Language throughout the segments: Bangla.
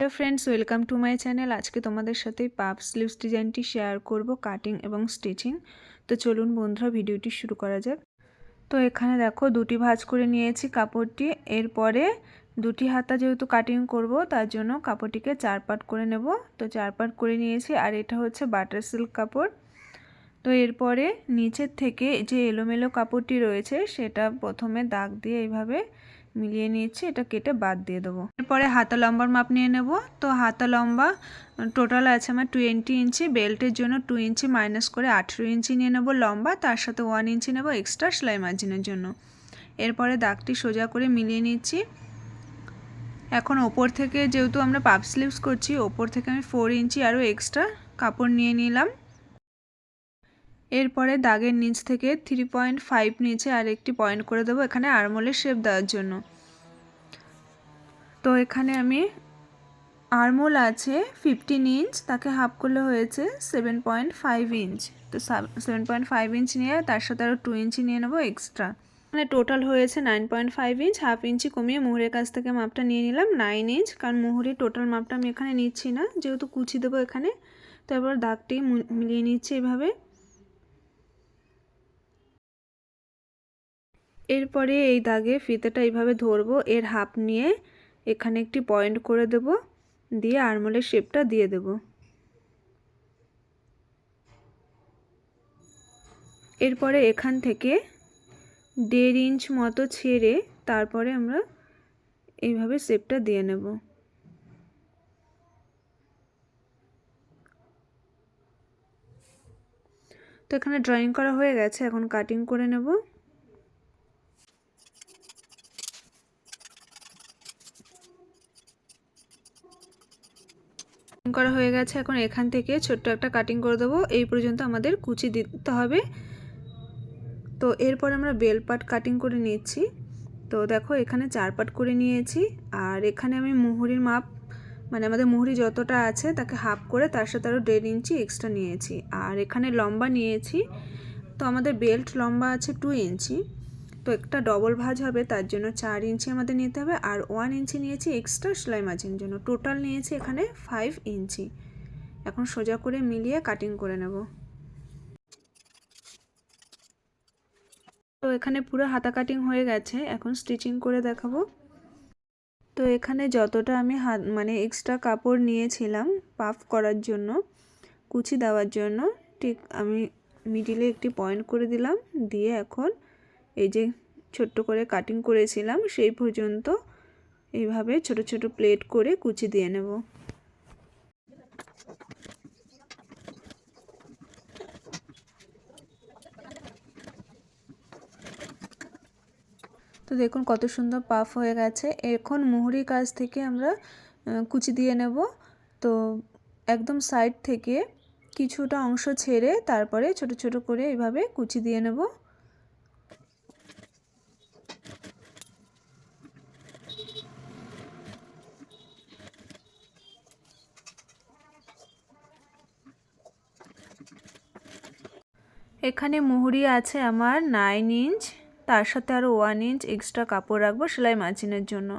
Hello friends, welcome to my channel. আজকে তোমাদের সাথে পাফ স্লিভস ডিজাইনটি শেয়ার করব, কাটিং এবং স্টিচিং। তো চলুন বন্ধুরা, ভিডিওটি শুরু করা যাক। তো এখানে দেখো দুটি ভাঁজ করে নিয়েছি কাপড়টি। এরপরে দুটি হাতা যেহেতু কাটিং করব, তার জন্য কাপড়টিকে 4 পার্ট করে নেব। তো 4 পার্ট করে নিয়েছি, আর এটা হচ্ছে বাটার সিল্ক কাপড়। তো এরপরে নিচের থেকে যে এলোমেলো কাপড়টি রয়েছে সেটা প্রথমে দাগ দিয়ে এইভাবে মিলিয়ে নিচ্ছি, এটা কেটে বাদ দিয়ে দেবো। এরপরে হাতা লম্বার মাপ নিয়ে নেব। তো হাতা লম্বা টোটাল আছে আমার 20 ইঞ্চি। বেল্টের জন্য 2 ইঞ্চি মাইনাস করে 18 ইঞ্চি নিয়ে নেব লম্বা, তার সাথে 1 ইঞ্চি নেব এক্সট্রা সেলাই মার্জিনের জন্য। এরপরে দাগটি সোজা করে মিলিয়ে নিচ্ছি। এখন ওপর থেকে যেহেতু আমরা পাফ স্লিভস করছি, ওপর থেকে আমি 4 ইঞ্চি আরও এক্সট্রা কাপড় নিয়ে নিলাম। এরপরে দাগের নিচ থেকে 3.5 নিচে আর একটি পয়েন্ট করে দেবো এখানে আর্মহোলের শেপ দেওয়ার জন্য। তো এখানে আমি আর্মহোল আছে 15 ইঞ্চ, তাকে হাফ করলে হয়েছে 7.5 ইঞ্চ। তো 7.5 ইঞ্চ নিয়ে তার সাথে আরও 2 ইঞ্চি নিয়ে নেবো এক্সট্রা, মানে টোটাল হয়েছে 9.5 ইঞ্চ। হাফ ইঞ্চি কমিয়ে মুহুরের কাছ থেকে মাপটা নিয়ে নিলাম 9 ইঞ্চ, কারণ মুহুরির টোটাল মাপটা আমি এখানে নিচ্ছি না, যেহেতু কুচি দেবো এখানে। তো এবার দাগটি মিলিয়ে নিচ্ছি এভাবে। এরপরে এই দাগে ফিতেটা এইভাবে ধরবো, এর হাফ নিয়ে এখানে একটি পয়েন্ট করে দেব, দিয়ে আর্মহোলের শেপটা দিয়ে দেব। এরপরে এখান থেকে 1.5 ইঞ্চ মতো ছেড়ে তারপরে আমরা এইভাবে শেপটা দিয়ে নেব। তো এখানে ড্রয়িং করা হয়ে গেছে, এখন কাটিং করে নেব। করা হয়ে গেছে, এখন এখান থেকে ছোট্ট একটা কাটিং করে দেবো। এই পর্যন্ত আমাদের কুচি দিতে হবে। তো এরপর আমরা বেল পার্ট কাটিং করে নিচ্ছি। তো দেখো এখানে 4 পার্ট করে নিয়েছি, আর এখানে আমি মুহুরির মাপ, মানে আমাদের মুহুরি যতটা আছে তাকে হাফ করে তার সাথে আরও 1.5 ইঞ্চি এক্সট্রা নিয়েছি। আর এখানে লম্বা নিয়েছি, তো আমাদের বেল্ট লম্বা আছে 2 ইঞ্চি। তো একটা ডবল ভাঁজ হবে, তার জন্য 4 ইঞ্চি আমাদের নিতে হবে, আর 1 ইঞ্চি নিয়েছি এক্সট্রা সেলাই মার্জিনের জন্য। টোটাল নিয়েছি এখানে 5 ইঞ্চি। এখন সোজা করে মিলিয়ে কাটিং করে নেব। তো এখানে পুরো হাতা কাটিং হয়ে গেছে, এখন স্টিচিং করে দেখাবো। তো এখানে যতটা আমি মানে এক্সট্রা কাপড় নিয়েছিলাম পাফ করার জন্য, কুচি দেওয়ার জন্য, ঠিক আমি মিডিলে একটি পয়েন্ট করে দিলাম, দিয়ে এখন এই যে ছোট্ট করে কাটিং করেছিলাম সেই পর্যন্ত এইভাবে ছোট ছোট প্লেট করে কুচি দিয়ে নেব। তো দেখুন কত সুন্দর পাফ হয়ে গেছে। এখন মুহুরির কাছ থেকে আমরা কুচি দিয়ে নেব। তো একদম সাইড থেকে কিছুটা অংশ ছেড়ে তারপরে ছোট ছোট করে এইভাবে কুচি দিয়ে নেব। এখানে মুহুরি আছে আমার 9 ইঞ্চ, তার সাথে আরও 1 ইঞ্চ এক্সট্রা কাপড় রাখবো সেলাই মার্জিনের জন্য।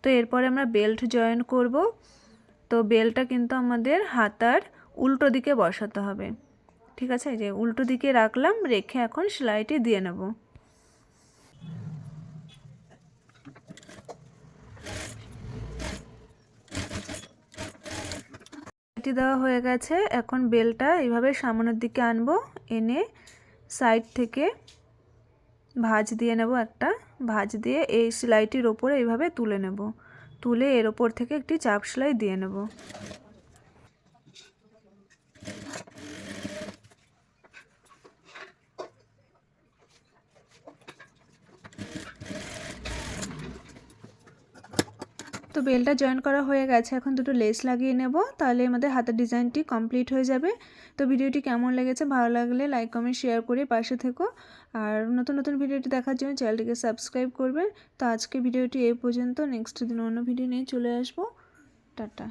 তো এরপরে আমরা বেল্ট জয়েন করব। তো বেল্টটা কিন্তু আমাদের হাতার উল্টো দিকে বসাতে হবে, ঠিক আছে? যে উল্টো দিকে রাখলাম, রেখে এখন সেলাইটি দিয়ে নেব। সেলাইটি দেওয়া হয়ে গেছে, এখন বেলটা এইভাবে সামনের দিকে আনবো, এনে সাইড থেকে ভাঁজ দিয়ে নেব, একটা ভাঁজ দিয়ে এই সেলাইটির ওপরে এইভাবে তুলে নেব, তুলে এর ওপর থেকে একটি চাপ সেলাই দিয়ে নেব। তো বেলটা জয়েন করা হয়ে গেছে, এখন দুটো লেস লাগিয়ে নেব, তাহলে আমাদের হাতের ডিজাইনটি কমপ্লিট হয়ে যাবে। তো ভিডিওটি কেমন লেগেছে, ভালো লাগলে লাইক কমেন্ট শেয়ার করে পাশে থেকো, আর নতুন নতুন ভিডিওটি দেখার জন্য চ্যানেলটিকে সাবস্ক্রাইব করবে। তো আজকে ভিডিওটি এই পর্যন্ত, নেক্সট দিন অন্য ভিডিও নিয়ে চলে আসবো। টাটা।